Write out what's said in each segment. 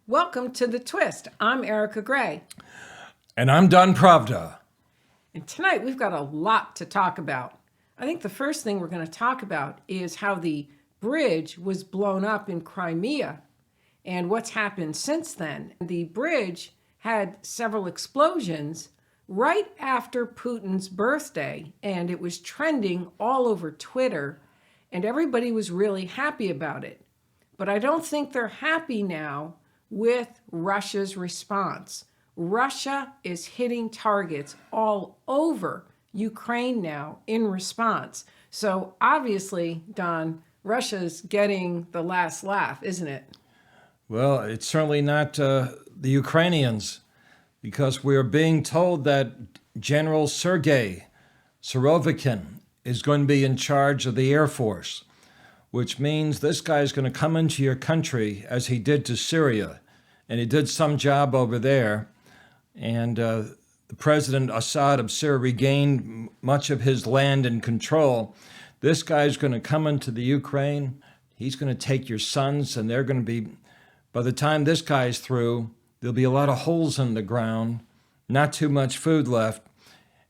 Welcome to The Twist. I'm Erika Grey. And I'm Don Pravda. And tonight we've got a lot to talk about. I think the first thing we're going to talk about is how the bridge was blown up in Crimea and what's happened since then. The bridge had several explosions right after Putin's birthday, and it was trending all over Twitter, and everybody was really happy about it. But I don't think they're happy now with Russia's response. Russia is hitting targets all over Ukraine now in response. So obviously, Don, Russia's getting the last laugh, isn't it? Well, it's certainly not the Ukrainians, because we're being told that General Sergei Surovikin is going to be in charge of the Air Force, which means this guy is going to come into your country as he did to Syria. And he did some job over there. And the President Assad of Syria regained much of his land and control. This guy's going to come into the Ukraine. He's going to take your sons, and they're going to be, by the time this guy's through, there'll be a lot of holes in the ground, not too much food left,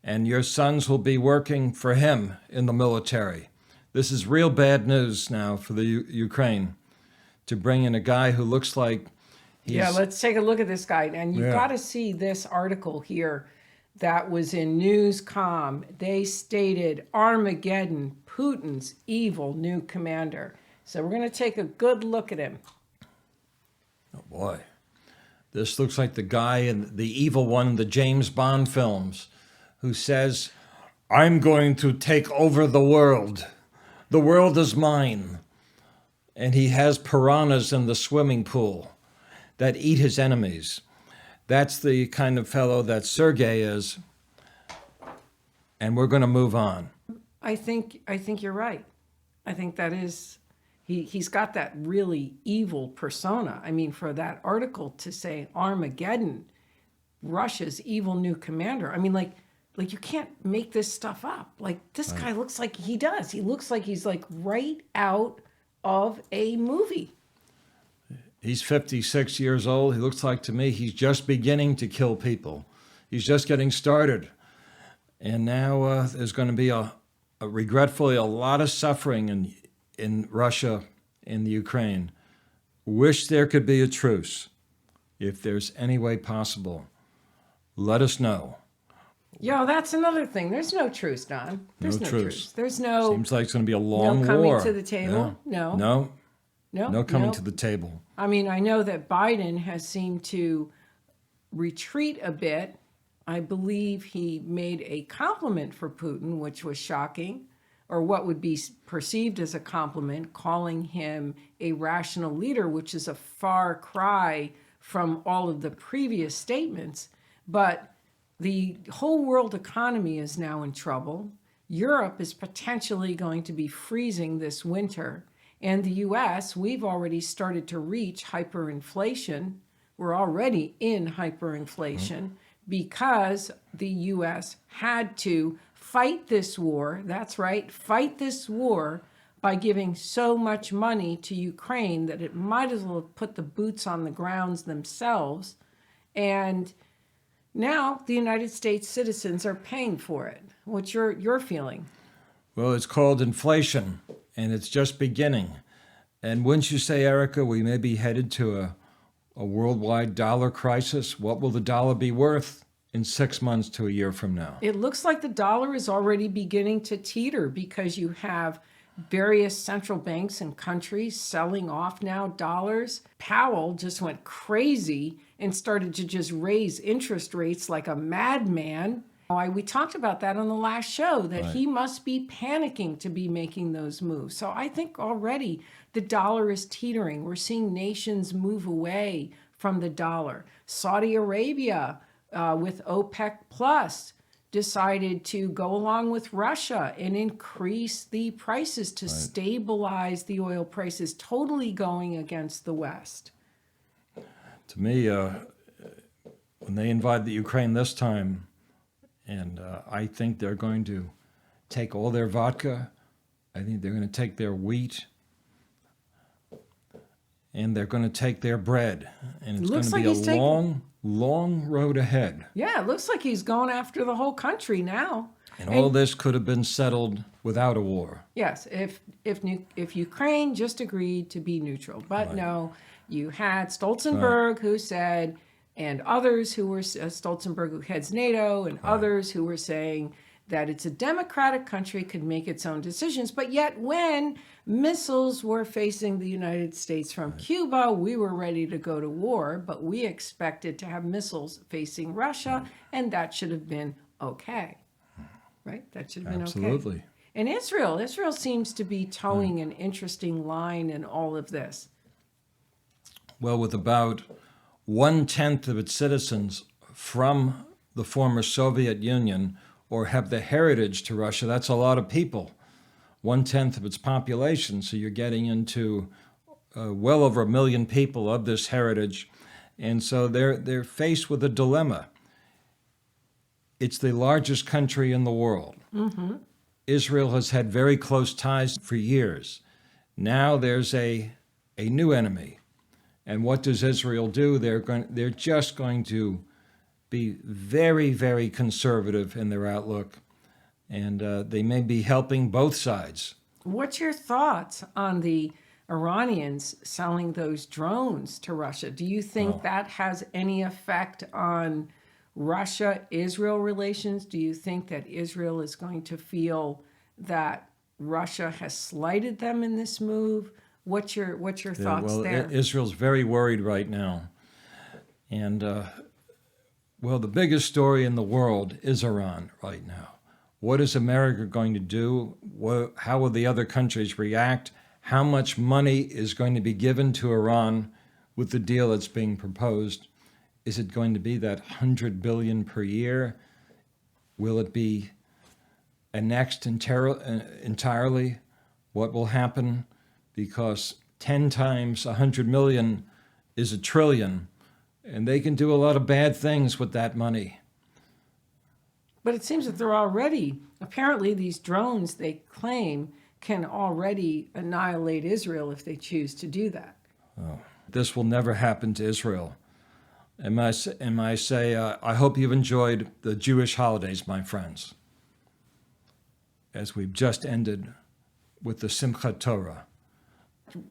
and your sons will be working for him in the military. This is real bad news now for the Ukraine, to bring in a guy who looks like Yeah, let's take a look at this guy. And you've got to see this article here that was in Newscom. They stated Armageddon, Putin's evil new commander. So we're going to take a good look at him. Oh boy. This looks like the guy in the evil one in the James Bond films who says, "I'm going to take over the world. The world is mine." And he has piranhas in the swimming pool that eat his enemies. That's the kind of fellow that Sergei is. And we're going to move on. I think you're right. I think that is, he's got that really evil persona. I mean, for that article to say Armageddon, Russia's evil new commander. I mean, like you can't make this stuff up. Like, this guy looks like he does. He looks like he's like right out of a movie. He's 56 years old. He looks like to me he's just beginning to kill people. He's just getting started. And now there's going to be regretfully a lot of suffering in Russia, in the Ukraine. Wish there could be a truce. If there's any way possible, let us know. Yo, that's another thing. There's no truce, Don. There's no truce. There's no... Seems like it's going to be a long no coming war. to the table. Yeah. No coming to the table. I mean, I know that Biden has seemed to retreat a bit. I believe he made a compliment for Putin, which was shocking, or what would be perceived as a compliment, calling him a rational leader, which is a far cry from all of the previous statements. But the whole world economy is now in trouble. Europe is potentially going to be freezing this winter. And the U.S., we've already started to reach hyperinflation. We're already in hyperinflation because the U.S. had to fight this war. That's right, fight this war by giving so much money to Ukraine that it might as well have put the boots on the grounds themselves. And now the United States citizens are paying for it. What's your feeling? Well, it's called inflation, and it's just beginning. And wouldn't you say, Erika, we may be headed to a worldwide dollar crisis? What will the dollar be worth in 6 months to a year from now? It looks like the dollar is already beginning to teeter because you have various central banks and countries selling off now dollars. Powell just went crazy and started to just raise interest rates like a madman. We talked about that on the last show, that he must be panicking to be making those moves. So I think already the dollar is teetering. We're seeing nations move away from the dollar. Saudi Arabia with OPEC Plus decided to go along with Russia and increase the prices to stabilize the oil prices, totally going against the West. To me, when they invade the Ukraine this time, and I think they're going to take all their vodka. I think they're going to take their wheat. and they're going to take their bread. And it's going Looks to be like he's a long, long road ahead. Yeah, it looks like he's going after the whole country now. And all this could have been settled without a war. Yes, if Ukraine just agreed to be neutral, but no, you had Stoltenberg who said, and others who were Stoltenberg who heads NATO, and others who were saying that it's a democratic country, could make its own decisions. But yet, when missiles were facing the United States from Cuba, we were ready to go to war, but we expected to have missiles facing Russia, and that should have been okay. Right? That should have been okay. Absolutely. And Israel seems to be towing an interesting line in all of this. Well, with about 1/10 of its citizens from the former Soviet Union or have the heritage to Russia, that's a lot of people. 1/10 of its population. So you're getting into well over 1 million people of this heritage. And so they're faced with a dilemma. It's the largest country in the world. Mm-hmm. Israel has had very close ties for years. Now there's a new enemy. And what does Israel do? They're just going to be very, very conservative in their outlook. And they may be helping both sides. What's your thoughts on the Iranians selling those drones to Russia? Do you think that has any effect on Russia-Israel relations? Do you think that Israel is going to feel that Russia has slighted them in this move? What's your thoughts there? Israel's very worried right now. And, the biggest story in the world is Iran right now. What is America going to do? How will the other countries react? How much money is going to be given to Iran with the deal that's being proposed? Is it going to be that $100 billion per year? Will it be annexed entirely? What will happen? Because 10 times $100 million is $1 trillion, and they can do a lot of bad things with that money. But it seems that apparently these drones, they claim, can already annihilate Israel if they choose to do that. Oh, this will never happen to Israel. And I say, I hope you've enjoyed the Jewish holidays, my friends, as we've just ended with the Simchat Torah.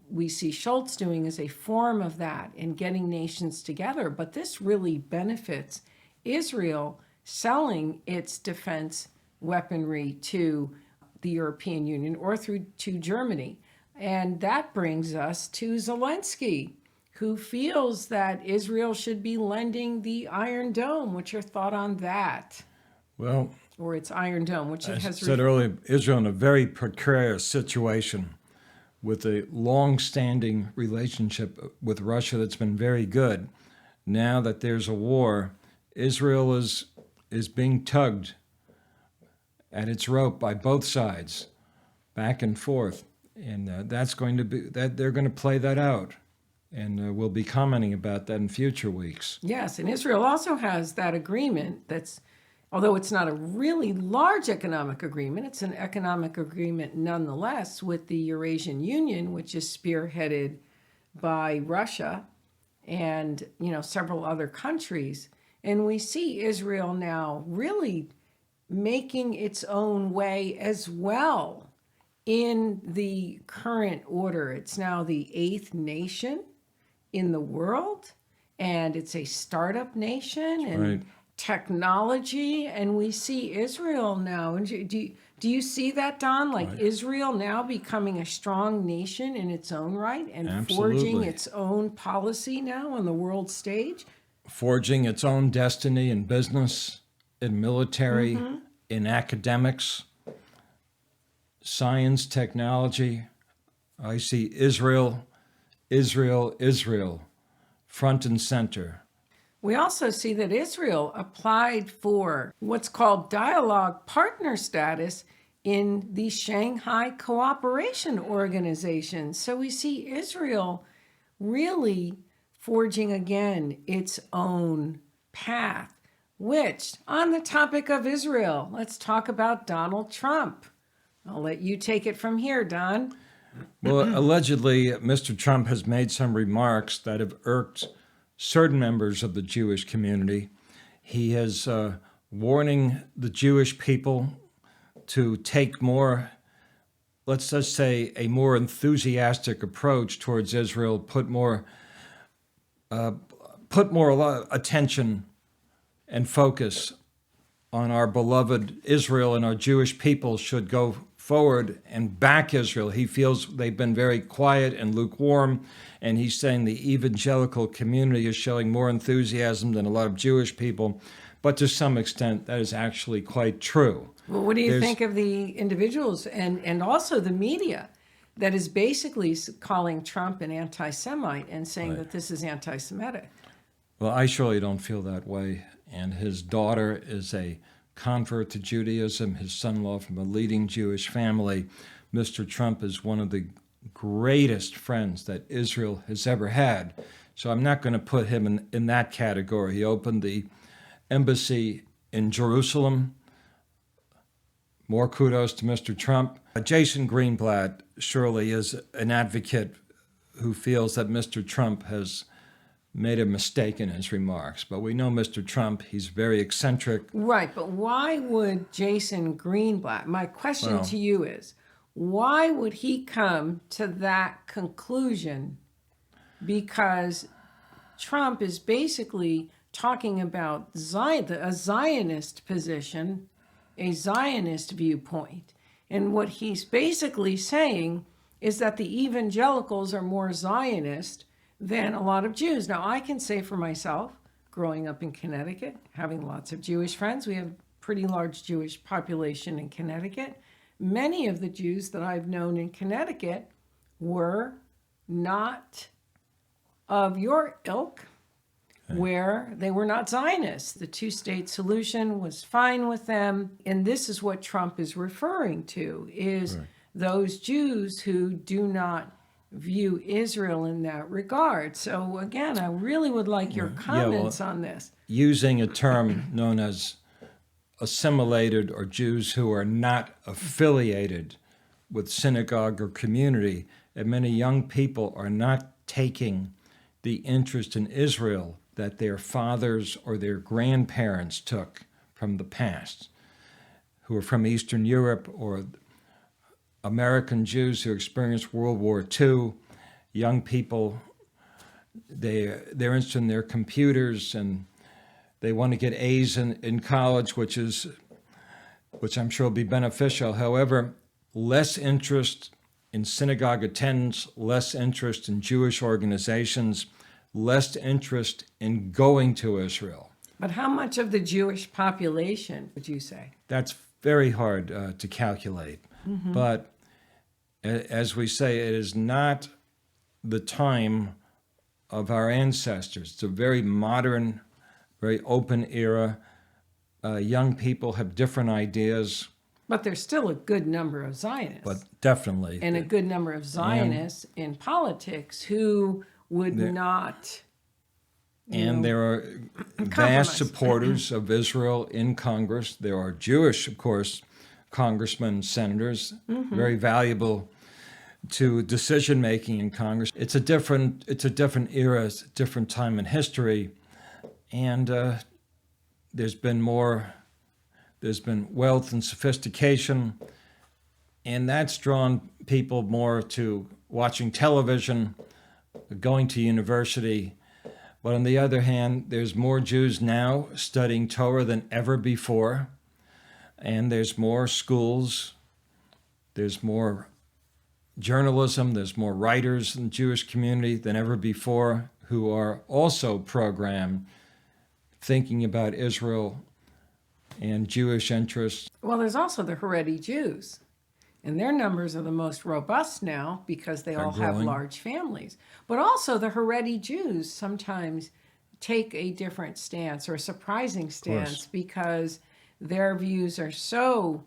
We see Schultz doing as a form of that in getting nations together, but this really benefits Israel selling its defense weaponry to the European Union or to Germany. And that brings us to Zelensky, who feels that Israel should be lending the Iron Dome. What's your thought on that? Well, or its Iron Dome, which it has... As I said earlier, Israel in a very precarious situation with a long-standing relationship with Russia that's been very good. Now that there's a war, Israel is being tugged at its rope by both sides, back and forth. And that's going to be, that they're going to play that out. And we'll be commenting about that in future weeks. Yes, and Israel also has that agreement that's, although it's not a really large economic agreement, it's an economic agreement nonetheless with the Eurasian Union, which is spearheaded by Russia and, several other countries. And we see Israel now really making its own way as well in the current order. It's now the 8th nation in the world, and it's a startup nation and technology, and we see Israel now. And do you see that, Don? Israel now becoming a strong nation in its own right and forging its own policy now on the world stage? Forging its own destiny in business, in military, in academics, science, technology. I see Israel, front and center. We also see that Israel applied for what's called dialogue partner status in the Shanghai Cooperation Organization. So we see Israel really forging again its own path, which, on the topic of Israel, let's talk about Donald Trump. I'll let you take it from here, Don. Well, allegedly, Mr. Trump has made some remarks that have irked certain members of the Jewish community. He is warning the Jewish people to take more, let's just say, a more enthusiastic approach towards Israel, put more attention and focus on our beloved Israel, and our Jewish people should go forward and back Israel. He feels they've been very quiet and lukewarm, and he's saying the evangelical community is showing more enthusiasm than a lot of Jewish people. But to some extent, that is actually quite true. Well, what do you think of the individuals and also the media that is basically calling Trump an anti-Semite and saying that this is anti-Semitic? Well, I surely don't feel that way. And his daughter is a convert to Judaism, his son-in-law from a leading Jewish family. Mr. Trump is one of the greatest friends that Israel has ever had. So I'm not going to put him in that category. He opened the embassy in Jerusalem. More kudos to Mr. Trump. Jason Greenblatt surely is an advocate who feels that Mr. Trump has made a mistake in his remarks. But we know Mr. Trump, he's very eccentric. Right, but why would Jason Greenblatt, my question to you is, why would he come to that conclusion? Because Trump is basically talking about a Zionist position, a Zionist viewpoint. And what he's basically saying is that the evangelicals are more Zionist than a lot of Jews. Now, I can say for myself, growing up in Connecticut, having lots of Jewish friends, we have a pretty large Jewish population in Connecticut. Many of the Jews that I've known in Connecticut were not of your ilk, where they were not Zionists. The two-state solution was fine with them. And this is what Trump is referring to, is those Jews who do not view Israel in that regard. So again, I really would like your comments on this. Using a term known as assimilated, or Jews who are not affiliated with synagogue or community, and many young people are not taking the interest in Israel that their fathers or their grandparents took from the past, who are from Eastern Europe, or American Jews who experienced World War II. Young people, they're interested in their computers, and they want to get A's in college, which I'm sure will be beneficial. However, less interest in synagogue attendance, less interest in Jewish organizations, less interest in going to Israel. But how much of the Jewish population would you say? That's very hard to calculate. But as we say, it is not the time of our ancestors. It's a very modern, very open era. Young people have different ideas. But there's still a good number of Zionists. But definitely. And a good number of Zionists in politics who would not. And there are vast supporters of Israel in Congress. There are Jewish, of course, congressmen, senators, very valuable to decision making in Congress. It's a different era, it's a different time in history, and there's been wealth and sophistication, and that's drawn people more to watching television, going to university. But on the other hand, there's more Jews now studying Torah than ever before, and there's more schools, there's more journalism, there's more writers in the Jewish community than ever before who are also programmed thinking about Israel and Jewish interests. Well, there's also the Haredi Jews, and their numbers are the most robust now because they all have large families. But also the Haredi Jews sometimes take a different stance, or a surprising stance, because their views are so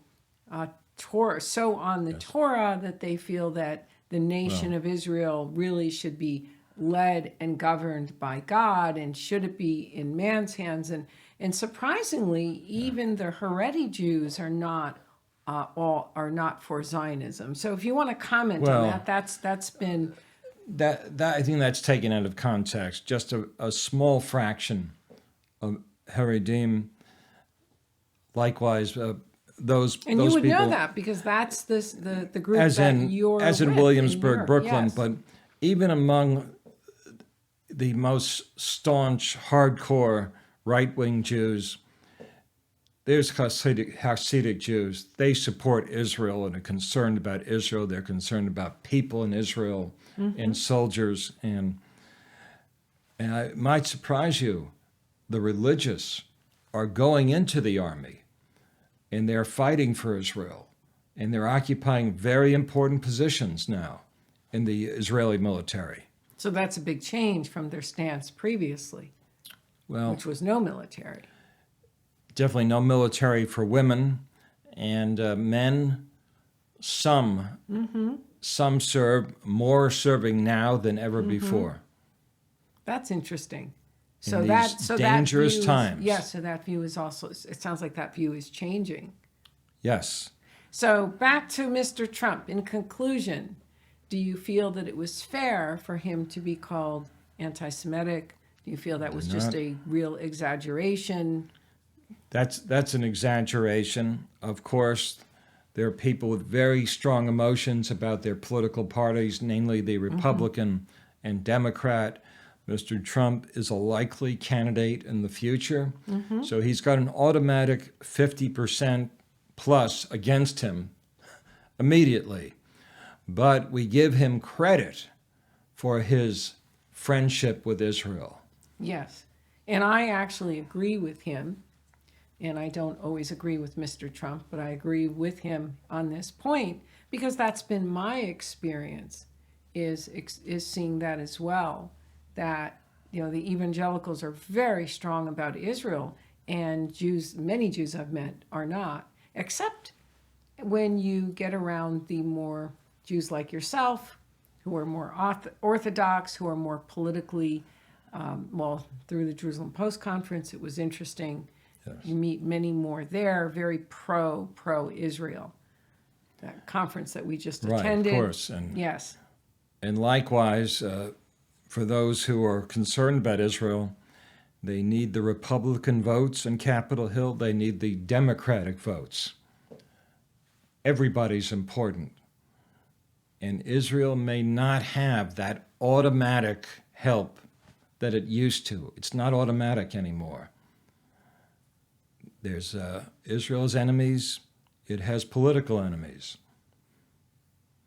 on the Torah that they feel that the nation of Israel really should be led and governed by God, and should it be in man's hands. And surprisingly, even the Haredi Jews are not all are not for Zionism. So if you want to comment Well, on that, that's been That I think that's taken out of context. Just a small fraction of Haredim. Likewise, those and those you would people, know that because that's the group as that in you're as in with Williamsburg, Europe. Brooklyn, Yes. but even among the most staunch, hardcore right-wing Jews, there's Hasidic Jews. They support Israel and are concerned about Israel. They're concerned about people in Israel and soldiers. And it might surprise you, the religious are going into the army and they're fighting for Israel. And they're occupying very important positions now in the Israeli military. So that's a big change from their stance previously, Well, which was no military. definitely no military for women and men. Some serve, more serving now than ever before. That's interesting. In So these dangerous view times. Yes, so that view is also, it sounds like that view is changing. Yes. So back to Mr. Trump. In conclusion, do you feel that it was fair for him to be called anti-Semitic? Do you feel that was just a real exaggeration? That's an exaggeration. Of course, there are people with very strong emotions about their political parties, namely the Republican and Democrat. Mr. Trump is a likely candidate in the future. So he's got an automatic 50% plus against him immediately. But we give him credit for his friendship with Israel. Yes. And I actually agree with him. And I don't always agree with Mr. Trump, but I agree with him on this point because that's been my experience is seeing that as well. That, you know, the evangelicals are very strong about Israel, and Jews, many Jews I've met are not, except when you get around the more Jews like yourself, who are more orthodox, who are more politically, through the Jerusalem Post conference, it was interesting. Yes. You meet many more there, very pro-Israel. That conference that we just attended. Right, of course. And, yes. and likewise, for those who are concerned about Israel, they need the Republican votes in Capitol Hill. They need the Democratic votes. Everybody's important. And Israel may not have that automatic help that it used to. It's not automatic anymore. There's Israel's enemies. It has political enemies.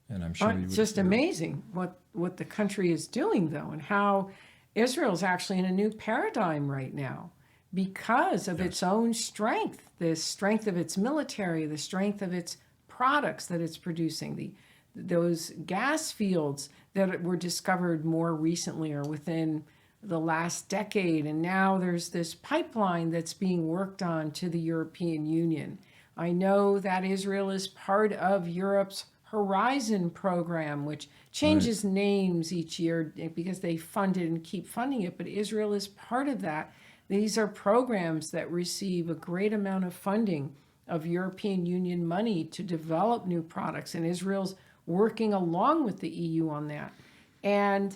And I'm sure It's just amazing what the country is doing, though, and how Israel's actually in a new paradigm right now because of its own strength, the strength of its military, the strength of its products that it's producing, those gas fields that were discovered more recently or within the last decade. And now there's this pipeline that's being worked on to the European Union. I know that Israel is part of Europe's Horizon program, which changes names each year because they fund it and keep funding it, but Israel is part of that. These are programs that receive a great amount of funding of European Union money to develop new products, and Israel's working along with the EU on that. And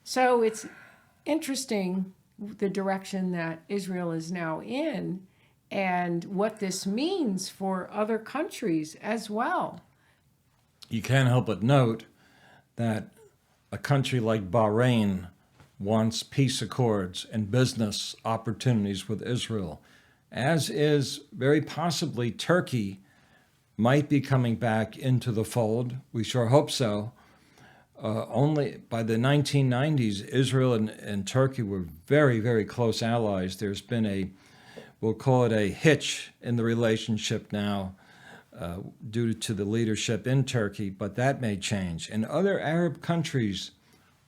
so it's interesting the direction that Israel is now in and what this means for other countries as well. You can't help but note that a country like Bahrain wants peace accords and business opportunities with Israel, as is very possibly Turkey might be coming back into the fold. We sure hope so. Only by the 1990s, Israel and Turkey were very, very close allies. There's been we'll call it a hitch in the relationship now due to the leadership in Turkey, but that may change. And other Arab countries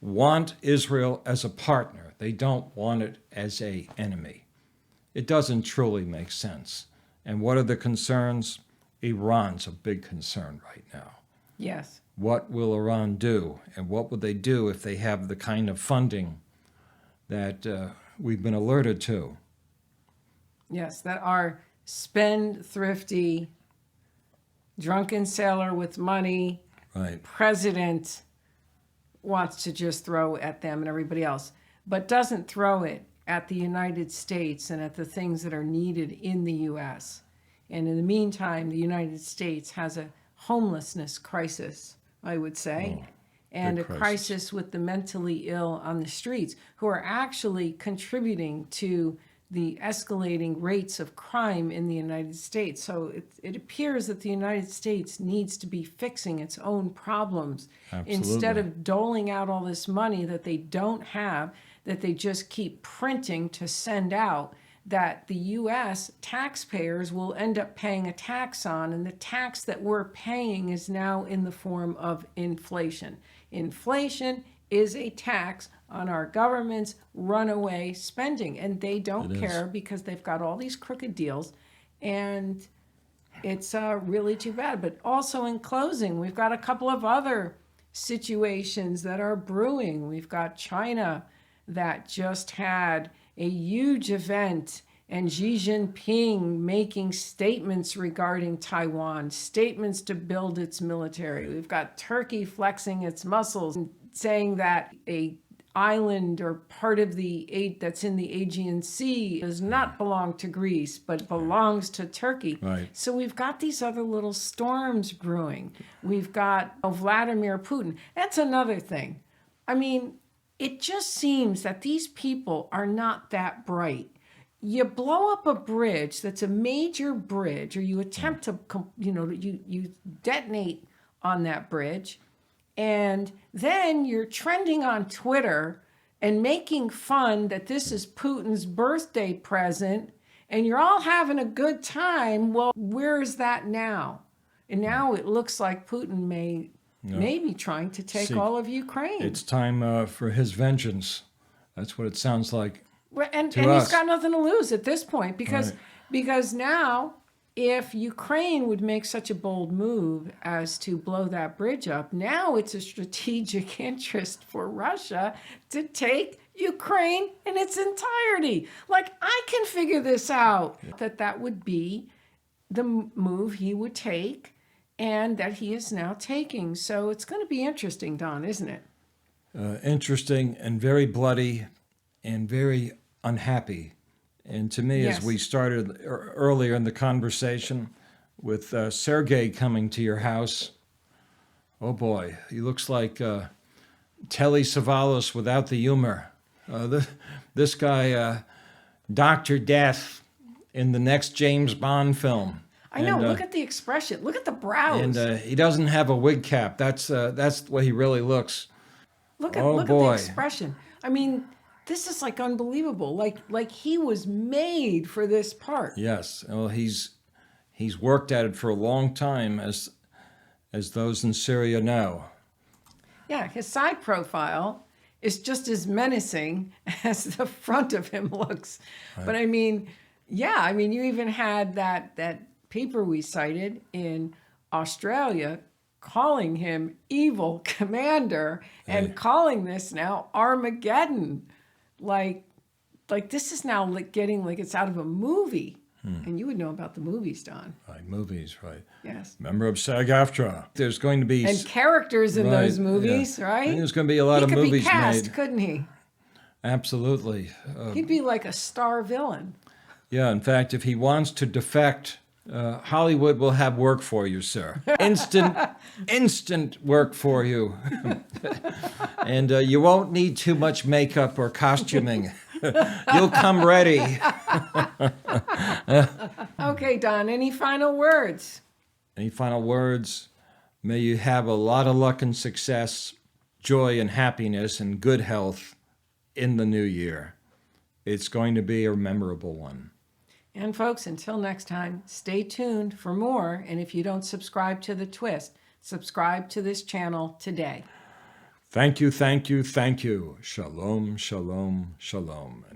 want Israel as a partner. They don't want it as an enemy. It doesn't truly make sense. And what are the concerns? Iran's a big concern right now. Yes. What will Iran do? And what would they do if they have the kind of funding that we've been alerted to? Yes, that are spendthrifty drunken sailor with money, Right. president wants to just throw at them and everybody else, but doesn't throw it at the United States and at the things that are needed in the U.S. And in the meantime, the United States has a homelessness crisis, I would say, and a crisis with the mentally ill on the streets who are actually contributing to the escalating rates of crime in the United States. So it appears that the United States needs to be fixing its own problems instead of doling out all this money that they don't have, that they just keep printing to send out, that the U.S. taxpayers will end up paying a tax on, and the tax that we're paying is now in the form of inflation. Inflation is a tax on our government's runaway spending, and they don't care because they've got all these crooked deals, and it's really too bad. But also in closing, we've got a couple of other situations that are brewing. We've got China that just had a huge event, and Xi Jinping making statements regarding Taiwan, statements to build its military. We've got Turkey flexing its muscles and saying that a island or part of that's in the Aegean Sea does not belong to Greece, but belongs to Turkey. Right. So we've got these other little storms brewing. We've got Vladimir Putin. That's another thing. I mean, it just seems that these people are not that bright. You blow up a bridge that's a major bridge, or you attempt to, you detonate on that bridge, and then you're trending on Twitter and making fun that this is Putin's birthday present, and you're all having a good time. Well, where is that now? And now it looks like Putin may be trying to take all of Ukraine. It's time for his vengeance. That's what it sounds like. And us. he's got nothing to lose at this point because now, if Ukraine would make such a bold move as to blow that bridge up, now it's a strategic interest for Russia to take Ukraine in its entirety. Like, I can figure this out, that would be the move he would take and that he is now taking. So it's going to be interesting, Don, isn't it? Interesting and very bloody and very unhappy. And to me, Yes. as we started earlier in the conversation with Sergei coming to your house, oh boy, he looks like Telly Savalas without the humor. This guy, Dr. Death in the next James Bond film. I know, look at the expression. Look at the brows. And he doesn't have a wig cap. That's the way he really looks. Look at the expression. I mean, this is like unbelievable. Like he was made for this part. Yes. Well, he's worked at it for a long time, as those in Syria know. Yeah, his side profile is just as menacing as the front of him looks. Right. But I mean, you even had that paper we cited in Australia calling him evil commander and calling this now Armageddon. Like this is now getting like it's out of a movie. And you would know about the movies, Don. Right, movies, right. Yes. Member of SAG-AFTRA. There's going to be... And characters in those movies, right? I think there's going to be a lot of movies made. He could be cast, made. couldn't he? Absolutely. He'd be like a star villain. Yeah, in fact, if he wants to defect, Hollywood will have work for you, sir. Instant work for you. And you won't need too much makeup or costuming. You'll come ready. Okay, Don, any final words? Any final words? May you have a lot of luck and success, joy and happiness and good health in the new year. It's going to be a memorable one. And folks, until next time, stay tuned for more. And if you don't subscribe to The Twist, subscribe to this channel today. Thank you, thank you, thank you. Shalom, shalom, shalom.